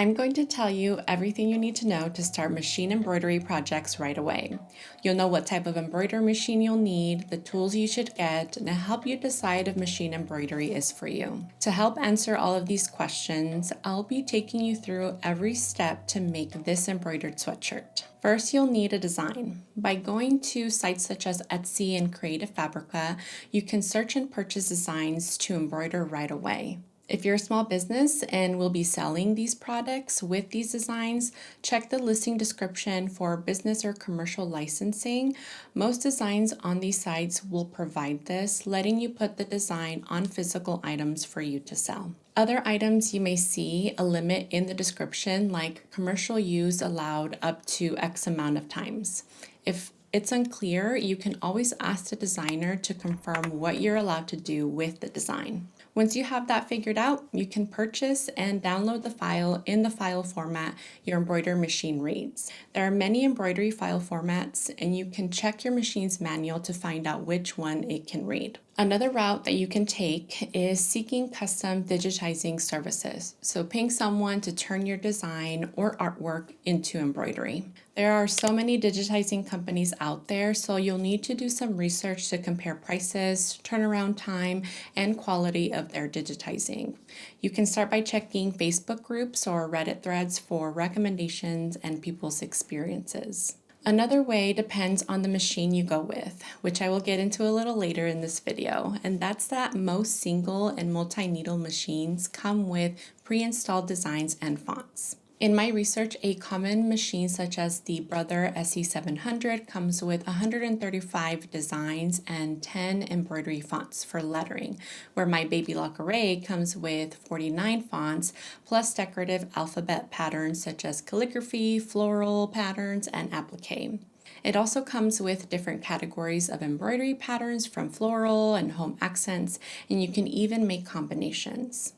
I'm going to tell you everything you need to know to start machine embroidery projects right away. You'll know what type of embroidery machine you'll need, the tools you should get, and help you decide if machine embroidery is for you. To help answer all of these questions, I'll be taking you through every step to make this embroidered sweatshirt. First, you'll need a design. By going to sites such as Etsy and Creative Fabrica, you can search and purchase designs to embroider right away. If you're a small business and will be selling these products with these designs, check the listing description for business or commercial licensing. Most designs on these sites will provide this, letting you put the design on physical items for you to sell. Other items you may see a limit in the description, like commercial use allowed up to X amount of times. If it's unclear, you can always ask the designer to confirm what you're allowed to do with the design. Once you have that figured out, you can purchase and download the file in the file format your embroidery machine reads. There are many embroidery file formats, and you can check your machine's manual to find out which one it can read. Another route that you can take is seeking custom digitizing services, so paying someone to turn your design or artwork into embroidery. There are so many digitizing companies out there, so you'll need to do some research to compare prices, turnaround time, and quality of their digitizing. You can start by checking Facebook groups or Reddit threads for recommendations and people's experiences. Another way depends on the machine you go with, which I will get into a little later in this video, and that's that most single and multi-needle machines come with pre-installed designs and fonts. In my research, a common machine such as the Brother SE700 comes with 135 designs and 10 embroidery fonts for lettering, where my Baby Lock Array comes with 49 fonts plus decorative alphabet patterns such as calligraphy, floral patterns, and applique. It also comes with different categories of embroidery patterns from floral and home accents, and you can even make combinations.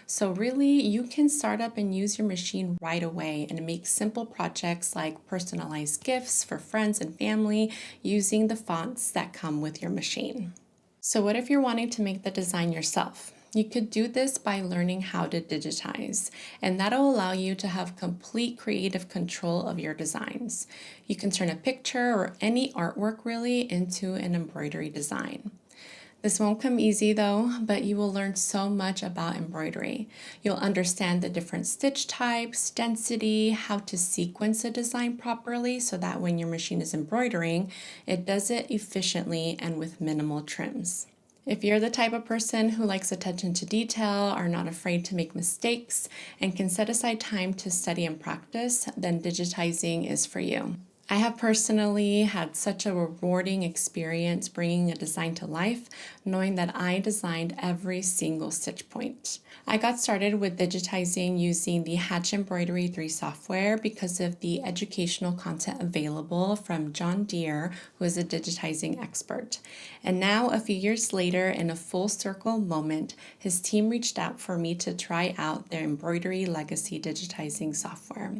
So really, you can start up and use your machine right away and make simple projects like personalized gifts for friends and family using the fonts that come with your machine. So what if you're wanting to make the design yourself? You could do this by learning how to digitize, and that'll allow you to have complete creative control of your designs. You can turn a picture or any artwork really into an embroidery design. This won't come easy though, but you will learn so much about embroidery. You'll understand the different stitch types, density, how to sequence a design properly so that when your machine is embroidering, it does it efficiently and with minimal trims. If you're the type of person who likes attention to detail, are not afraid to make mistakes, and can set aside time to study and practice, then digitizing is for you. I have personally had such a rewarding experience bringing a design to life, knowing that I designed every single stitch point. I got started with digitizing using the Hatch Embroidery 3 software because of the educational content available from John Deere, who is a digitizing expert. And now, a few years later, in a full circle moment, his team reached out for me to try out their Embroidery Legacy digitizing software.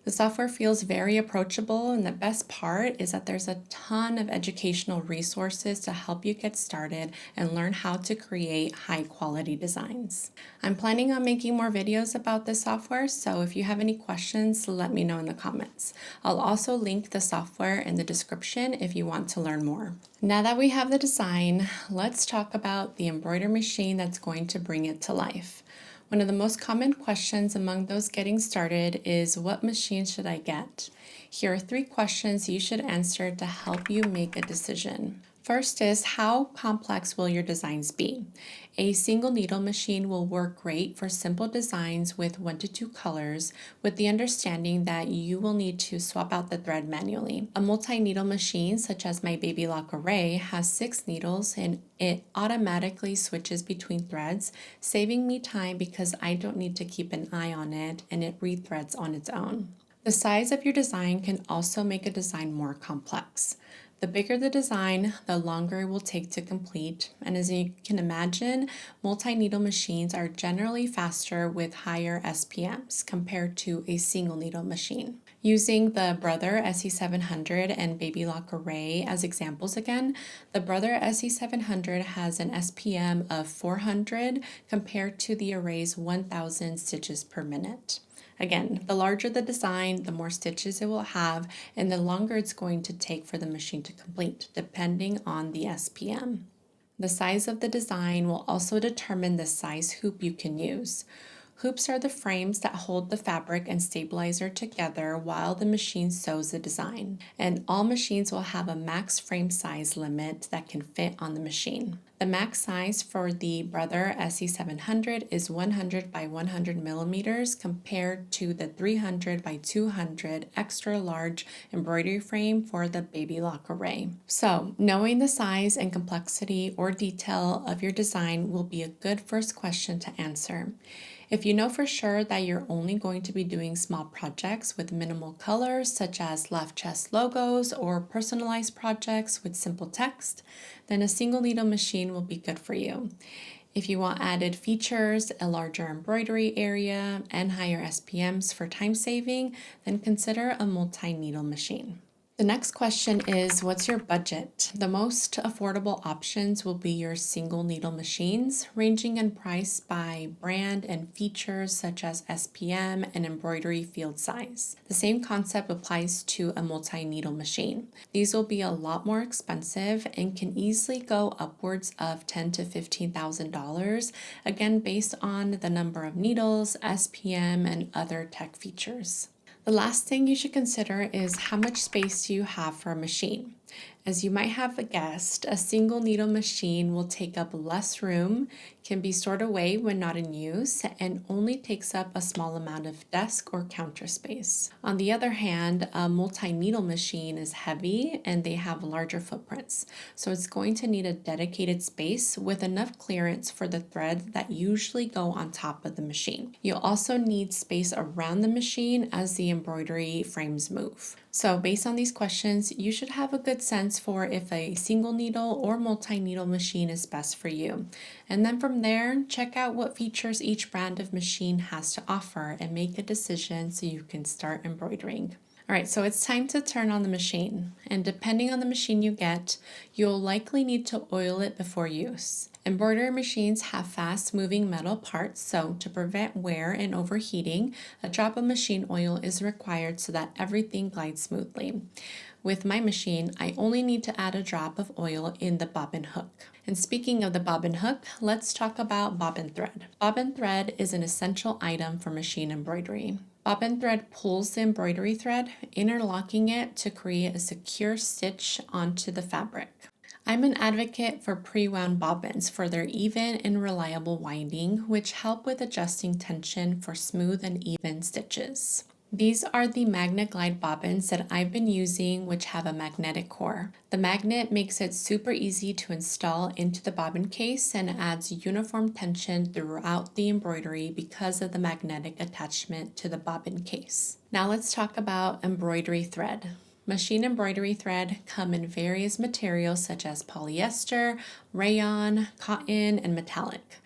The software feels very approachable, and the best part is that there's a ton of educational resources to help you get started and learn how to create high-quality designs. I'm planning on making more videos about this software, so if you have any questions, let me know in the comments. I'll also link the software in the description if you want to learn more. Now that we have the design, let's talk about the embroidery machine that's going to bring it to life. One of the most common questions among those getting started is, what machine should I get? Here are 3 questions you should answer to help you make a decision. First is, how complex will your designs be? A single needle machine will work great for simple designs with 1 to 2 colors, with the understanding that you will need to swap out the thread manually. A multi-needle machine, such as my Baby Lock Array, has 6 needles and it automatically switches between threads, saving me time because I don't need to keep an eye on it and it rethreads on its own. The size of your design can also make a design more complex. The bigger the design, the longer it will take to complete, and as you can imagine, multi-needle machines are generally faster with higher SPMs compared to a single needle machine. Using the Brother SE700 and Baby Lock Array as examples again, the Brother SE700 has an SPM of 400 compared to the Array's 1000 stitches per minute. Again, the larger the design, the more stitches it will have, and the longer it's going to take for the machine to complete, depending on the SPM. The size of the design will also determine the size hoop you can use. Hoops are the frames that hold the fabric and stabilizer together while the machine sews the design, and all machines will have a max frame size limit that can fit on the machine. The max size for the Brother SE700 is 100 by 100 millimeters compared to the 300 by 200 extra large embroidery frame for the Baby Lock array. So, knowing the size and complexity or detail of your design will be a good first question to answer. If you know for sure that you're only going to be doing small projects with minimal colors, such as left chest logos or personalized projects with simple text, then a single needle machine will be good for you. If you want added features, a larger embroidery area, and higher SPMs for time saving, then consider a multi-needle machine. The next question is, what's your budget? The most affordable options will be your single needle machines, ranging in price by brand and features such as SPM and embroidery field size. The same concept applies to a multi-needle machine. These will be a lot more expensive and can easily go upwards of $10,000 to $15,000, again based on the number of needles, SPM, and other tech features. The last thing you should consider is how much space do you have for a machine. As you might have guessed, a single needle machine will take up less room, can be stored away when not in use, and only takes up a small amount of desk or counter space. On the other hand, a multi-needle machine is heavy and they have larger footprints, so it's going to need a dedicated space with enough clearance for the threads that usually go on top of the machine. You'll also need space around the machine as the embroidery frames move. So based on these questions, you should have a good sense for if a single needle or multi-needle machine is best for you. And then from there, check out what features each brand of machine has to offer and make a decision so you can start embroidering. All right, so it's time to turn on the machine, and depending on the machine you get, you'll likely need to oil it before use. Embroidery machines have fast-moving metal parts, so to prevent wear and overheating, a drop of machine oil is required so that everything glides smoothly. With my machine, I only need to add a drop of oil in the bobbin hook. And speaking of the bobbin hook, let's talk about bobbin thread. Bobbin thread is an essential item for machine embroidery. Bobbin thread pulls the embroidery thread, interlocking it to create a secure stitch onto the fabric. I'm an advocate for pre-wound bobbins for their even and reliable winding, which help with adjusting tension for smooth and even stitches. These are the Magnet Glide bobbins that I've been using, which have a magnetic core. The magnet makes it super easy to install into the bobbin case and adds uniform tension throughout the embroidery because of the magnetic attachment to the bobbin case. Now let's talk about embroidery thread. Machine embroidery thread come in various materials such as polyester, rayon, cotton, and metallic.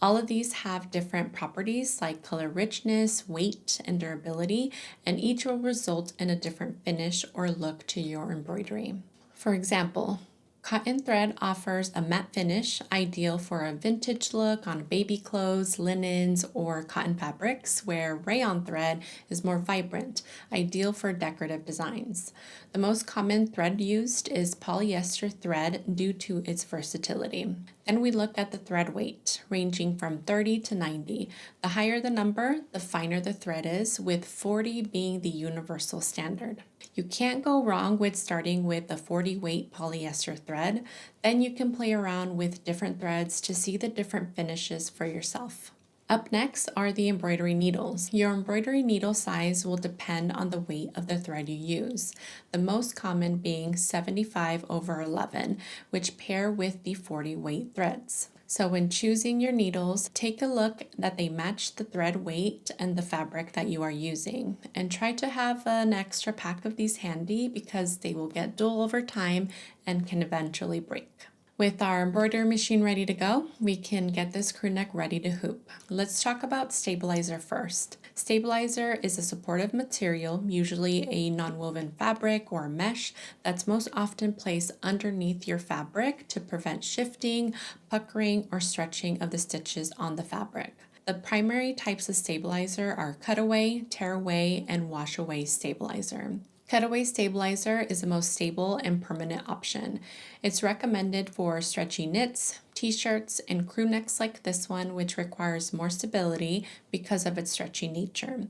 All of these have different properties like color richness, weight, and durability, and each will result in a different finish or look to your embroidery. For example, cotton thread offers a matte finish, ideal for a vintage look on baby clothes, linens, or cotton fabrics, where rayon thread is more vibrant, ideal for decorative designs. The most common thread used is polyester thread due to its versatility. Then we look at the thread weight, ranging from 30 to 90. The higher the number, the finer the thread is, with 40 being the universal standard. You can't go wrong with starting with a 40 weight polyester thread. Then you can play around with different threads to see the different finishes for yourself. Up next are the embroidery needles. Your embroidery needle size will depend on the weight of the thread you use, the most common being 75/11, which pair with the 40 weight threads. So when choosing your needles, take a look that they match the thread weight and the fabric that you are using. And try to have an extra pack of these handy because they will get dull over time and can eventually break. With our embroidery machine ready to go, we can get this crew neck ready to hoop. Let's talk about stabilizer first. Stabilizer is a supportive material, usually a non-woven fabric or mesh, that's most often placed underneath your fabric to prevent shifting, puckering, or stretching of the stitches on the fabric. The primary types of stabilizer are cutaway, tearaway, and washaway stabilizer. Cutaway stabilizer is the most stable and permanent option. It's recommended for stretchy knits, t-shirts, and crew necks like this one, which requires more stability because of its stretchy nature.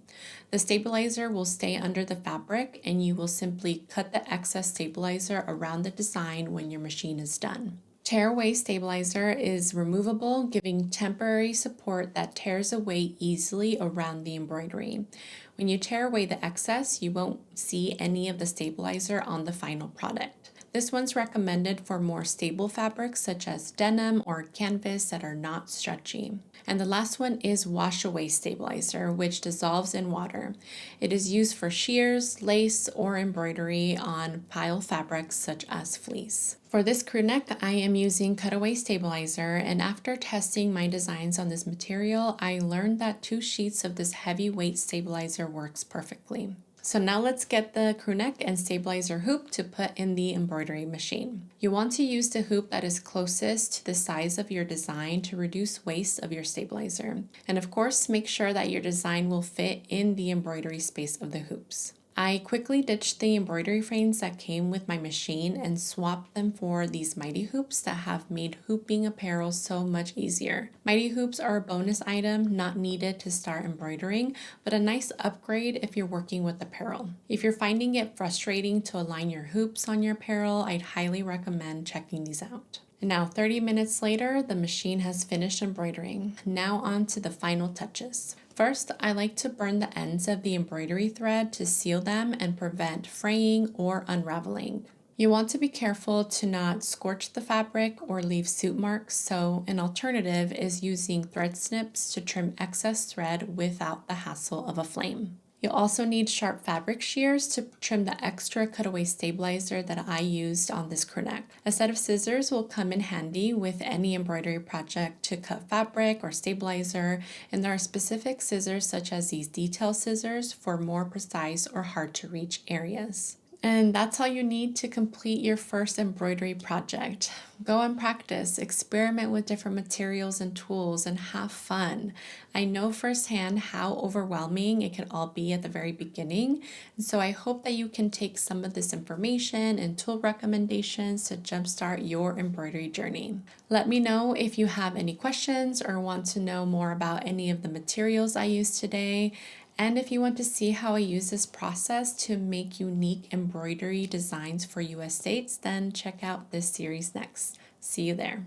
The stabilizer will stay under the fabric, and you will simply cut the excess stabilizer around the design when your machine is done. Tearaway stabilizer is removable, giving temporary support that tears away easily around the embroidery. When you tear away the excess, you won't see any of the stabilizer on the final product. This one's recommended for more stable fabrics such as denim or canvas that are not stretchy. And the last one is washaway stabilizer, which dissolves in water. It is used for shears, lace, or embroidery on pile fabrics such as fleece. For this crew neck, I am using cutaway stabilizer, and after testing my designs on this material, I learned that 2 sheets of this heavyweight stabilizer works perfectly. So now let's get the crew neck and stabilizer hoop to put in the embroidery machine. You want to use the hoop that is closest to the size of your design to reduce waste of your stabilizer. And of course, make sure that your design will fit in the embroidery space of the hoops. I quickly ditched the embroidery frames that came with my machine and swapped them for these Mighty hoops that have made hooping apparel so much easier. Mighty hoops are a bonus item not needed to start embroidering, but a nice upgrade if you're working with apparel. If you're finding it frustrating to align your hoops on your apparel, I'd highly recommend checking these out. And now 30 minutes later, the machine has finished embroidering. Now on to the final touches. First, I like to burn the ends of the embroidery thread to seal them and prevent fraying or unraveling. You want to be careful to not scorch the fabric or leave soot marks, so an alternative is using thread snips to trim excess thread without the hassle of a flame. You'll also need sharp fabric shears to trim the extra cutaway stabilizer that I used on this crew neck. A set of scissors will come in handy with any embroidery project to cut fabric or stabilizer, and there are specific scissors such as these detail scissors for more precise or hard to reach areas. And that's all you need to complete your first embroidery project. Go and practice, experiment with different materials and tools, and have fun. I know firsthand how overwhelming it can all be at the very beginning, and so I hope that you can take some of this information and tool recommendations to jumpstart your embroidery journey. Let me know if you have any questions or want to know more about any of the materials I used today. And if you want to see how I use this process to make unique embroidery designs for US states, then check out this series next. See you there.